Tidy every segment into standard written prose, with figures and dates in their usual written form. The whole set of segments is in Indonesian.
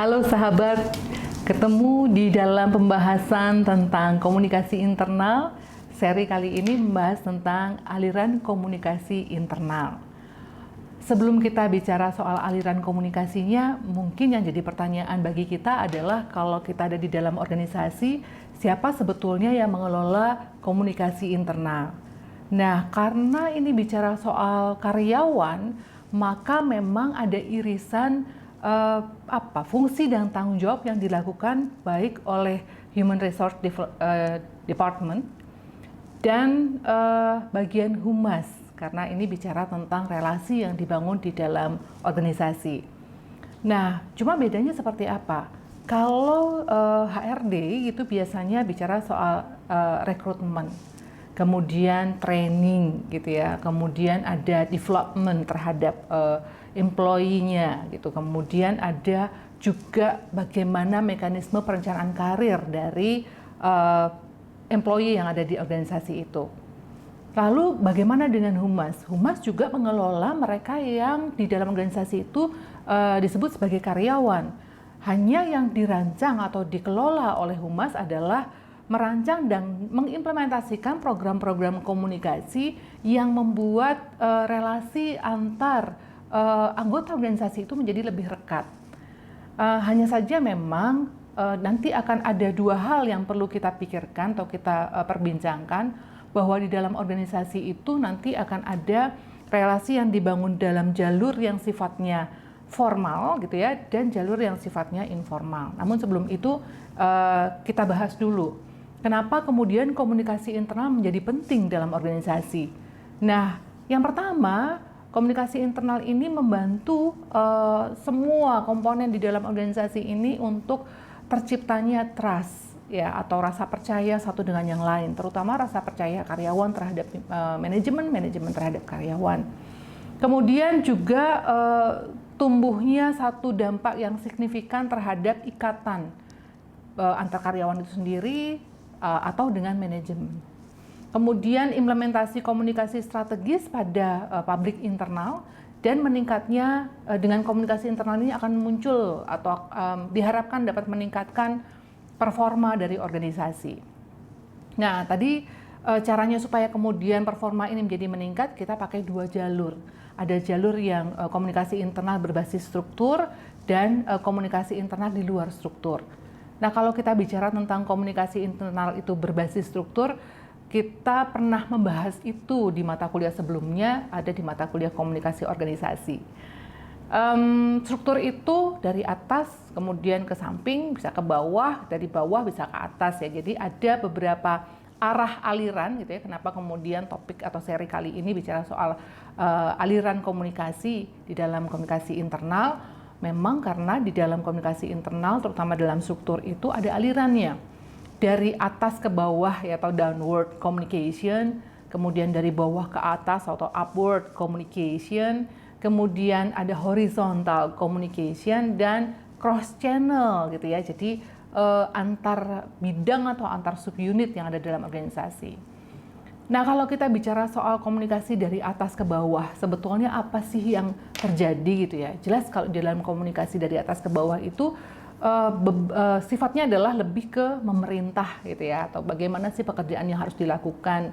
Halo sahabat, ketemu di dalam pembahasan tentang komunikasi internal. Seri kali ini membahas tentang aliran komunikasi internal. Sebelum kita bicara soal aliran komunikasinya, mungkin yang jadi pertanyaan bagi kita adalah kalau kita ada di dalam organisasi, siapa sebetulnya yang mengelola komunikasi internal? Nah, karena ini bicara soal karyawan, maka memang ada irisan fungsi dan tanggung jawab yang dilakukan baik oleh Human Resource Department dan bagian humas, karena ini bicara tentang relasi yang dibangun di dalam organisasi. Nah, cuma bedanya seperti apa? Kalau HRD itu biasanya bicara soal rekrutmen, kemudian training gitu ya, kemudian ada development terhadap employee-nya gitu, kemudian ada juga bagaimana mekanisme perencanaan karir dari employee yang ada di organisasi itu. Lalu bagaimana dengan humas? Humas juga mengelola mereka yang di dalam organisasi itu disebut sebagai karyawan. Hanya yang dirancang atau dikelola oleh humas adalah merancang dan mengimplementasikan program-program komunikasi yang membuat relasi antar anggota organisasi itu menjadi lebih rekat. Hanya saja memang nanti akan ada dua hal yang perlu kita pikirkan atau kita perbincangkan, bahwa di dalam organisasi itu nanti akan ada relasi yang dibangun dalam jalur yang sifatnya formal gitu ya, dan jalur yang sifatnya informal. Namun sebelum itu kita bahas dulu kenapa kemudian komunikasi internal menjadi penting dalam organisasi. Nah, yang pertama, komunikasi internal ini membantu semua komponen di dalam organisasi ini untuk terciptanya trust ya, atau rasa percaya satu dengan yang lain, terutama rasa percaya karyawan terhadap manajemen terhadap karyawan. Kemudian juga tumbuhnya satu dampak yang signifikan terhadap ikatan antar karyawan itu sendiri atau dengan manajemen. Kemudian implementasi komunikasi strategis pada publik internal, dan meningkatnya dengan komunikasi internal ini akan muncul atau diharapkan dapat meningkatkan performa dari organisasi. Nah, tadi caranya supaya kemudian performa ini menjadi meningkat, kita pakai dua jalur. Ada jalur yang komunikasi internal berbasis struktur dan komunikasi internal di luar struktur. Nah, kalau kita bicara tentang komunikasi internal itu berbasis struktur, kita pernah membahas itu di mata kuliah sebelumnya, ada di mata kuliah komunikasi organisasi. Struktur itu dari atas kemudian ke samping, bisa ke bawah, dari bawah bisa ke atas ya. Jadi ada beberapa arah aliran gitu ya. Kenapa kemudian topik atau seri kali ini bicara soal aliran komunikasi di dalam komunikasi internal? Memang karena di dalam komunikasi internal, terutama dalam struktur itu ada alirannya. Dari atas ke bawah ya, atau downward communication, kemudian dari bawah ke atas atau upward communication, kemudian ada horizontal communication dan cross channel gitu ya. Jadi antar bidang atau antar subunit yang ada dalam organisasi. Nah, kalau kita bicara soal komunikasi dari atas ke bawah, sebetulnya apa sih yang terjadi gitu ya? Jelas kalau dalam komunikasi dari atas ke bawah itu sifatnya adalah lebih ke memerintah gitu ya, atau bagaimana sih pekerjaan yang harus dilakukan,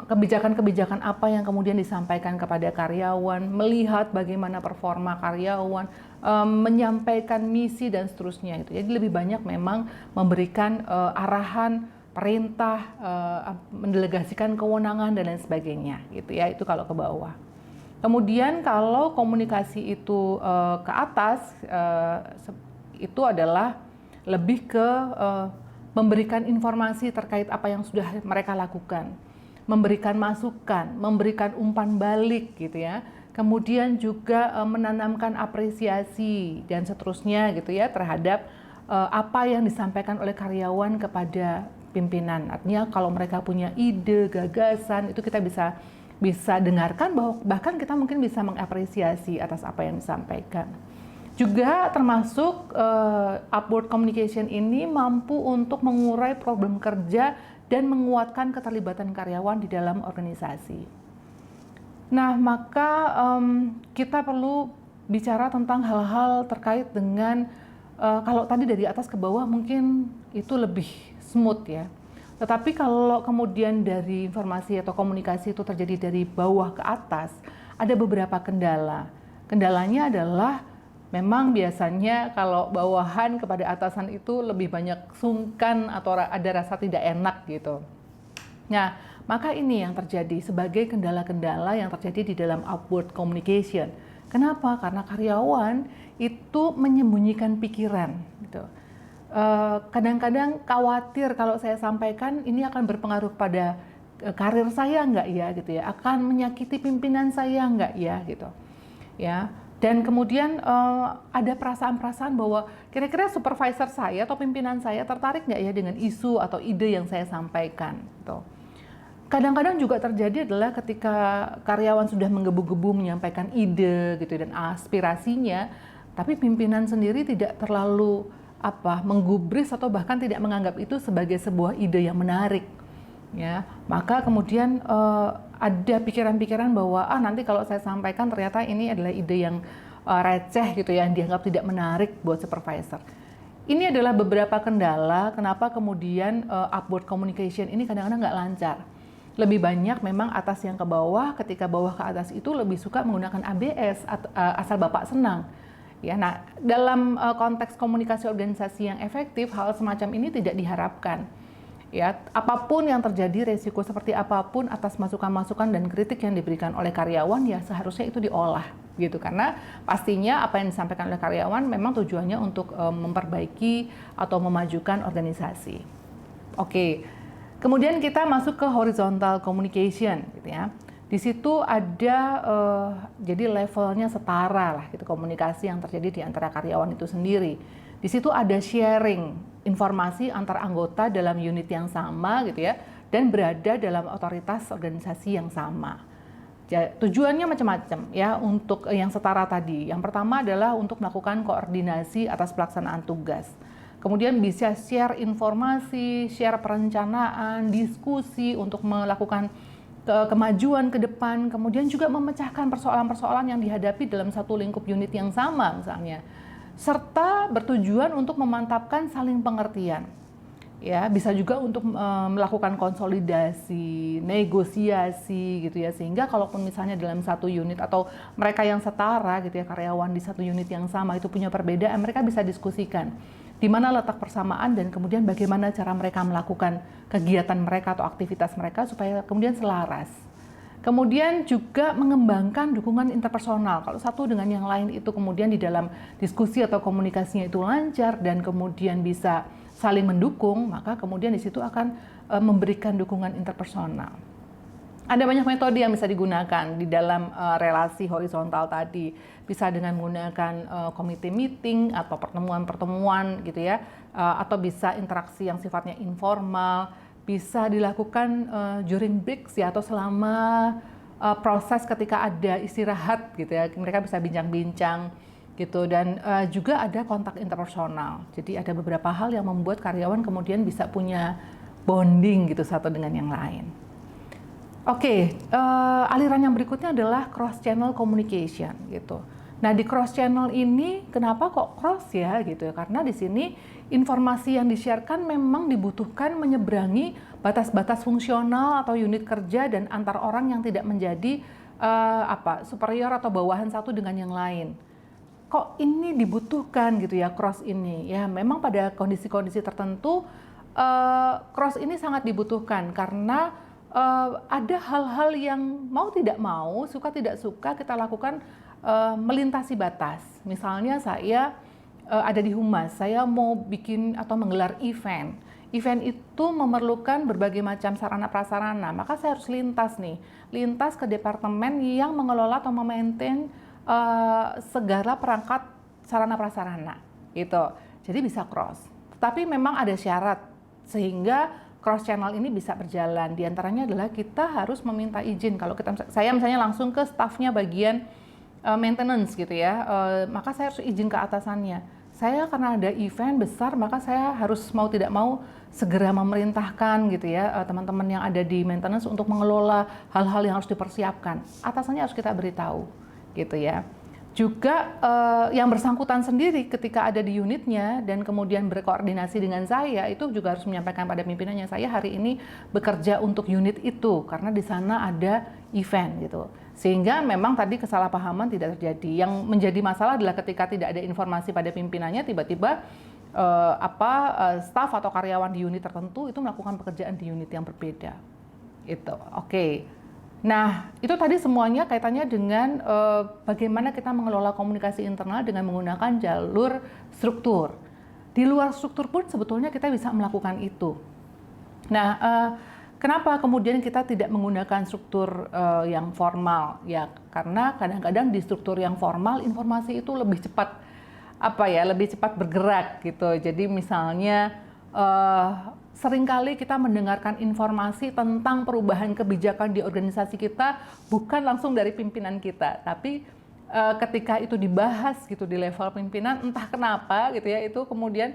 kebijakan-kebijakan apa yang kemudian disampaikan kepada karyawan, melihat bagaimana performa karyawan, menyampaikan misi dan seterusnya itu. Jadi lebih banyak memang memberikan arahan, perintah, mendelegasikan kewenangan dan lain sebagainya gitu ya, itu kalau ke bawah. Kemudian kalau komunikasi itu ke atas, itu adalah lebih ke memberikan informasi terkait apa yang sudah mereka lakukan, memberikan masukan, memberikan umpan balik gitu ya. Kemudian juga menanamkan apresiasi dan seterusnya gitu ya terhadap apa yang disampaikan oleh karyawan kepada pimpinan. Artinya kalau mereka punya ide, gagasan, itu kita bisa dengarkan, bahkan kita mungkin bisa mengapresiasi atas apa yang disampaikan. Juga termasuk upward communication ini mampu untuk mengurai problem kerja dan menguatkan keterlibatan karyawan di dalam organisasi. Nah, maka kita perlu bicara tentang hal-hal terkait dengan kalau tadi dari atas ke bawah mungkin itu lebih smooth ya. Tetapi kalau kemudian dari informasi atau komunikasi itu terjadi dari bawah ke atas, ada beberapa kendala. Kendalanya adalah memang biasanya kalau bawahan kepada atasan itu lebih banyak sungkan atau ada rasa tidak enak gitu. Nah, maka ini yang terjadi sebagai kendala-kendala yang terjadi di dalam upward communication. Kenapa? Karena karyawan itu menyembunyikan pikiran gitu. Kadang-kadang khawatir kalau saya sampaikan ini akan berpengaruh pada karir saya nggak ya gitu ya, akan menyakiti pimpinan saya nggak ya gitu ya. Dan kemudian ada perasaan-perasaan bahwa kira-kira supervisor saya atau pimpinan saya tertarik nggak ya dengan isu atau ide yang saya sampaikan gitu. Kadang-kadang juga terjadi adalah ketika karyawan sudah menggebu-gebu menyampaikan ide gitu dan aspirasinya, tapi pimpinan sendiri tidak terlalu menggubris atau bahkan tidak menganggap itu sebagai sebuah ide yang menarik ya. Maka kemudian ada pikiran-pikiran bahwa nanti kalau saya sampaikan ternyata ini adalah ide yang receh gitu ya, yang dianggap tidak menarik buat supervisor. Ini adalah beberapa kendala kenapa kemudian upward communication ini kadang-kadang nggak lancar. Lebih banyak memang atas yang ke bawah, ketika bawah ke atas itu lebih suka menggunakan ABS, asal Bapak senang. Ya, nah, dalam konteks komunikasi organisasi yang efektif, hal semacam ini tidak diharapkan. Ya, apapun yang terjadi, resiko seperti apapun atas masukan-masukan dan kritik yang diberikan oleh karyawan, ya seharusnya itu diolah, gitu. Karena pastinya apa yang disampaikan oleh karyawan memang tujuannya untuk memperbaiki atau memajukan organisasi. Oke, kemudian kita masuk ke horizontal communication, gitu ya. Di situ ada jadi levelnya setara lah gitu, komunikasi yang terjadi di antara karyawan itu sendiri. Di situ ada sharing informasi antar anggota dalam unit yang sama gitu ya, dan berada dalam otoritas organisasi yang sama. Tujuannya macam-macam ya untuk yang setara tadi. Yang pertama adalah untuk melakukan koordinasi atas pelaksanaan tugas. Kemudian bisa share informasi, share perencanaan, diskusi untuk melakukan kemajuan ke depan, kemudian juga memecahkan persoalan-persoalan yang dihadapi dalam satu lingkup unit yang sama misalnya, serta bertujuan untuk memantapkan saling pengertian. Ya, bisa juga untuk melakukan konsolidasi, negosiasi gitu ya, sehingga kalaupun misalnya dalam satu unit atau mereka yang setara gitu ya, karyawan di satu unit yang sama itu punya perbedaan, mereka bisa diskusikan di mana letak persamaan dan kemudian bagaimana cara mereka melakukan kegiatan mereka atau aktivitas mereka supaya kemudian selaras. Kemudian juga mengembangkan dukungan interpersonal. Kalau satu dengan yang lain itu kemudian di dalam diskusi atau komunikasinya itu lancar dan kemudian bisa saling mendukung, maka kemudian di situ akan memberikan dukungan interpersonal. Ada banyak metode yang bisa digunakan di dalam relasi horizontal tadi. Bisa dengan menggunakan komite meeting atau pertemuan-pertemuan gitu ya, atau bisa interaksi yang sifatnya informal, bisa dilakukan during breaks ya, atau selama proses ketika ada istirahat gitu ya, mereka bisa bincang-bincang gitu. Dan juga ada kontak interpersonal. Jadi ada beberapa hal yang membuat karyawan kemudian bisa punya bonding gitu satu dengan yang lain. Oke, aliran yang berikutnya adalah cross channel communication gitu. Nah, di cross channel ini kenapa kok cross ya gitu ya? Karena di sini informasi yang di-sharekan memang dibutuhkan menyeberangi batas-batas fungsional atau unit kerja dan antar orang yang tidak menjadi superior atau bawahan satu dengan yang lain. Kok ini dibutuhkan gitu ya, cross ini? Ya, memang pada kondisi-kondisi tertentu cross ini sangat dibutuhkan karena ada hal-hal yang mau tidak mau, suka tidak suka kita lakukan melintasi batas. Misalnya saya ada di humas, saya mau bikin atau menggelar event. Event itu memerlukan berbagai macam sarana prasarana, maka saya harus lintas ke departemen yang mengelola atau memaintain segala perangkat sarana prasarana gitu. Jadi bisa cross. Tapi memang ada syarat sehingga cross channel ini bisa berjalan. Di antaranya adalah kita harus meminta izin. Kalau saya misalnya langsung ke stafnya bagian maintenance gitu ya, maka saya harus izin ke atasannya. Saya karena ada event besar, maka saya harus mau tidak mau segera memerintahkan gitu ya teman-teman yang ada di maintenance untuk mengelola hal-hal yang harus dipersiapkan. Atasannya harus kita beritahu gitu ya. Juga yang bersangkutan sendiri ketika ada di unitnya dan kemudian berkoordinasi dengan saya, itu juga harus menyampaikan pada pimpinannya, saya hari ini bekerja untuk unit itu karena di sana ada event gitu. Sehingga memang tadi kesalahpahaman tidak terjadi. Yang menjadi masalah adalah ketika tidak ada informasi pada pimpinannya, tiba-tiba staf atau karyawan di unit tertentu itu melakukan pekerjaan di unit yang berbeda. Itu oke. Nah, itu tadi semuanya kaitannya dengan bagaimana kita mengelola komunikasi internal dengan menggunakan jalur struktur. Di luar struktur pun sebetulnya kita bisa melakukan itu. Nah, kenapa kemudian kita tidak menggunakan struktur yang formal? Ya, karena kadang-kadang di struktur yang formal informasi itu lebih cepat lebih cepat bergerak gitu. Jadi misalnya seringkali kita mendengarkan informasi tentang perubahan kebijakan di organisasi kita bukan langsung dari pimpinan kita, tapi ketika itu dibahas gitu di level pimpinan, entah kenapa gitu ya, itu kemudian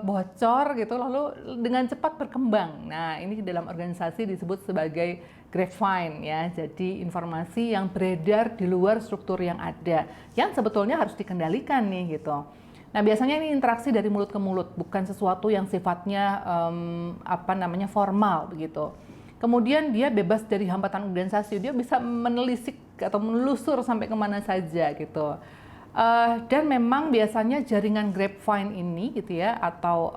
bocor gitu, lalu dengan cepat berkembang. Nah, ini dalam organisasi disebut sebagai grapevine ya. Jadi informasi yang beredar di luar struktur yang ada, yang sebetulnya harus dikendalikan nih gitu. Nah, biasanya ini interaksi dari mulut ke mulut, bukan sesuatu yang sifatnya formal begitu. Kemudian dia bebas dari hambatan organisasi, dia bisa menelisik atau menelusur sampai kemana saja gitu. Dan memang biasanya jaringan grapevine ini gitu ya, atau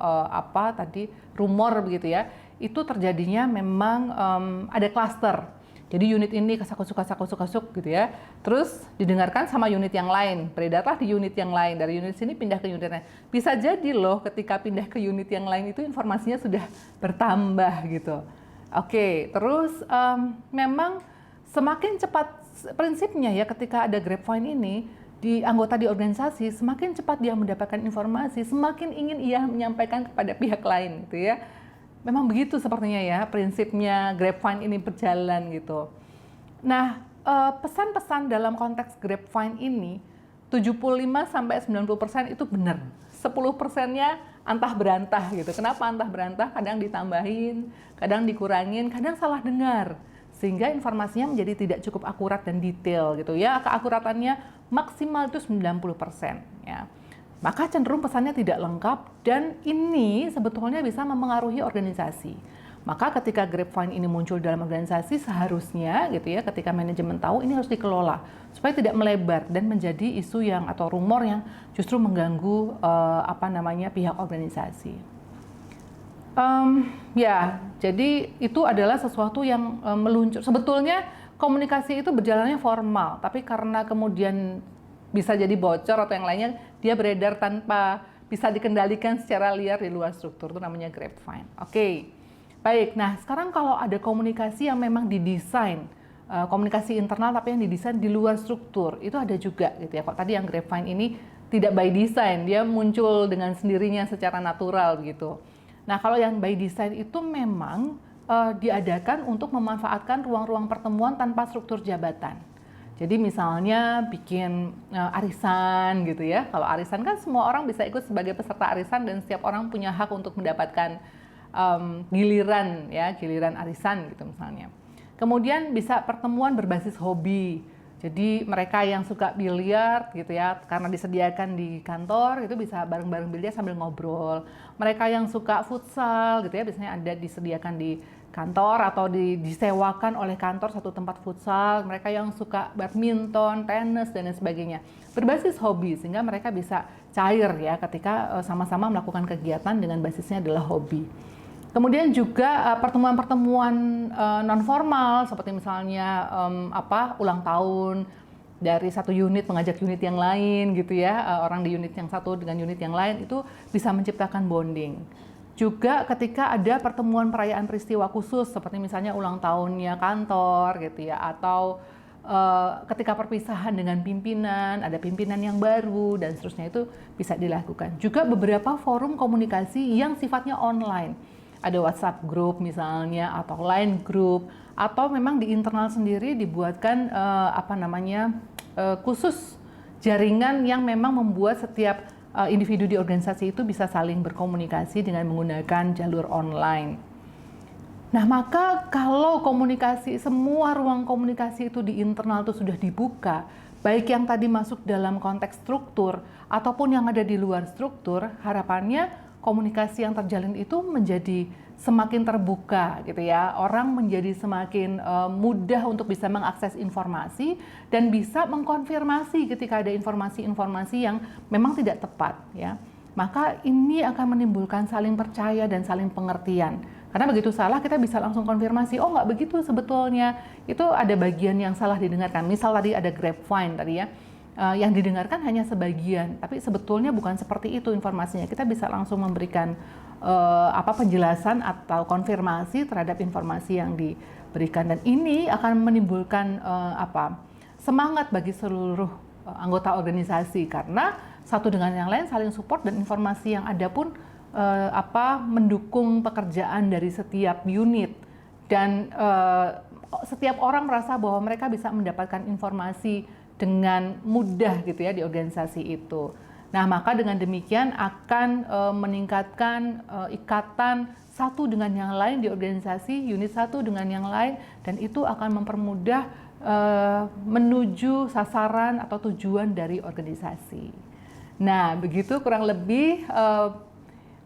rumor begitu ya, itu terjadinya memang ada klaster. Jadi unit ini kasuk gitu ya, terus didengarkan sama unit yang lain, beredarlah di unit yang lain, dari unit sini pindah ke unit lain. Bisa jadi loh ketika pindah ke unit yang lain itu informasinya sudah bertambah gitu. Oke, terus memang semakin cepat prinsipnya ya, ketika ada grapevine ini, di anggota di organisasi, semakin cepat dia mendapatkan informasi, semakin ingin ia menyampaikan kepada pihak lain gitu ya. Memang begitu sepertinya ya prinsipnya grapevine ini berjalan gitu. Nah, pesan-pesan dalam konteks grapevine ini 75-90% itu benar. 10%-nya antah berantah gitu. Kenapa antah berantah? Kadang ditambahin, kadang dikurangin, kadang salah dengar. Sehingga informasinya menjadi tidak cukup akurat dan detail gitu ya. Keakuratannya maksimal itu 90% ya. Maka cenderung pesannya tidak lengkap, dan ini sebetulnya bisa mempengaruhi organisasi. Maka ketika grapevine ini muncul dalam organisasi, seharusnya gitu ya, ketika manajemen tahu, ini harus dikelola supaya tidak melebar dan menjadi isu yang atau rumor yang justru mengganggu pihak organisasi. Jadi itu adalah sesuatu yang meluncur. Sebetulnya komunikasi itu berjalannya formal, tapi karena kemudian bisa jadi bocor atau yang lainnya, dia beredar tanpa bisa dikendalikan secara liar di luar struktur, itu namanya grapevine. Oke, baik. Nah, sekarang kalau ada komunikasi yang memang didesain, komunikasi internal tapi yang didesain di luar struktur, itu ada juga gitu ya. Kok tadi yang grapevine ini tidak by design, dia muncul dengan sendirinya secara natural gitu. Nah, kalau yang by design itu memang diadakan untuk memanfaatkan ruang-ruang pertemuan tanpa struktur jabatan. Jadi misalnya bikin arisan gitu ya. Kalau arisan kan semua orang bisa ikut sebagai peserta arisan dan setiap orang punya hak untuk mendapatkan giliran arisan gitu misalnya. Kemudian bisa pertemuan berbasis hobi. Jadi mereka yang suka biliar gitu ya, karena disediakan di kantor itu bisa bareng-bareng biliar sambil ngobrol. Mereka yang suka futsal gitu ya, biasanya ada disediakan di kantor atau disewakan oleh kantor satu tempat futsal. Mereka yang suka badminton, tenis dan lain sebagainya, berbasis hobi, sehingga mereka bisa cair ya ketika sama-sama melakukan kegiatan dengan basisnya adalah hobi. Kemudian juga pertemuan-pertemuan non formal seperti misalnya ulang tahun dari satu unit mengajak unit yang lain gitu ya, orang di unit yang satu dengan unit yang lain, itu bisa menciptakan bonding. Juga ketika ada pertemuan perayaan peristiwa khusus seperti misalnya ulang tahunnya kantor gitu ya, atau ketika perpisahan dengan pimpinan, ada pimpinan yang baru dan seterusnya, itu bisa dilakukan. Juga beberapa forum komunikasi yang sifatnya online. Ada WhatsApp group misalnya, atau Line group, atau memang di internal sendiri dibuatkan khusus jaringan yang memang membuat setiap individu di organisasi itu bisa saling berkomunikasi dengan menggunakan jalur online. Nah, maka kalau komunikasi, semua ruang komunikasi itu di internal itu sudah dibuka, baik yang tadi masuk dalam konteks struktur ataupun yang ada di luar struktur, harapannya komunikasi yang terjalin itu menjadi semakin terbuka gitu ya. Orang menjadi semakin mudah untuk bisa mengakses informasi dan bisa mengkonfirmasi ketika ada informasi-informasi yang memang tidak tepat ya. Maka ini akan menimbulkan saling percaya dan saling pengertian. Karena begitu salah kita bisa langsung konfirmasi, oh nggak begitu sebetulnya, itu ada bagian yang salah didengarkan. Misal tadi ada grapevine tadi ya, yang didengarkan hanya sebagian, tapi sebetulnya bukan seperti itu informasinya. Kita bisa langsung memberikan penjelasan atau konfirmasi terhadap informasi yang diberikan, dan ini akan menimbulkan semangat bagi seluruh anggota organisasi karena satu dengan yang lain saling support dan informasi yang ada pun mendukung pekerjaan dari setiap unit, dan setiap orang merasa bahwa mereka bisa mendapatkan informasi dengan mudah gitu ya di organisasi itu. Nah, maka dengan demikian akan meningkatkan ikatan satu dengan yang lain di organisasi, unit satu dengan yang lain, dan itu akan mempermudah menuju sasaran atau tujuan dari organisasi. Nah, begitu kurang lebih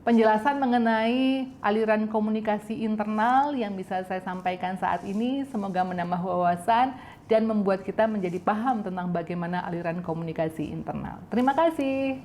penjelasan mengenai aliran komunikasi internal yang bisa saya sampaikan saat ini. Semoga menambah wawasan dan membuat kita menjadi paham tentang bagaimana aliran komunikasi internal. Terima kasih.